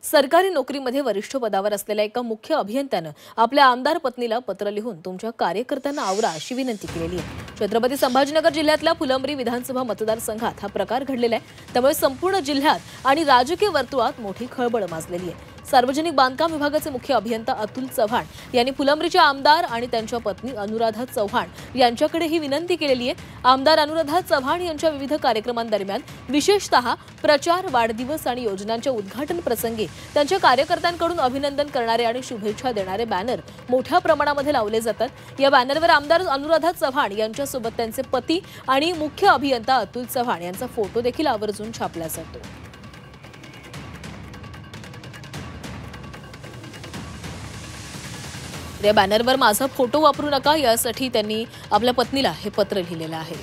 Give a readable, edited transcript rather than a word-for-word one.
सरकारी नोकरीमध्ये वरिष्ठ पदावर असलेल्या एका मुख्य अभियंत्यानं आपल्या आमदार पत्नीला पत्र लिहून तुमच्या कार्यकर्त्यांना आवरा अशी विनंती केलेली आहे। छत्रपती संभाजीनगर जिल्ह्यातल्या फुलंब्री विधानसभा मतदारसंघात हा प्रकार घडलेला आहे। त्यामुळे संपूर्ण जिल्ह्यात आणि राजकीय वर्तुळात मोठी खळबळ माजलेली आहे। सार्वजनिक बांधकाम विभागाचे मुख्य अभियंता अतुल चव्हाण यांनी फुलंब्रीचे आमदार आणि त्यांच्या पत्नी अनुराधा चव्हाण यांच्याकडे ही विनंती केलेली आहे। आमदार अनुराधा चव्हाण यांच्या विविध कार्यक्रमांदरम्यान विशेषतः प्रचार, वाढदिवस आणि योजनांच्या उद्घाटन प्रसंगी त्यांच्या कार्यकर्त्यांकडून अभिनंदन करणारे आणि शुभेच्छा देणारे बॅनर मोठ्या प्रमाणामध्ये लावले जातात। या बॅनरवर आमदार अनुराधा चव्हाण यांच्यासोबत त्यांचे पती आणि मुख्य अभियंता अतुल चव्हाण यांचा फोटो देखील आवर्जून छापला जातो। या बॅनरवर माझा फोटो वापरू नका यासाठी त्यांनी आपल्या पत्नीला हे पत्र लिहिलेलं आहे।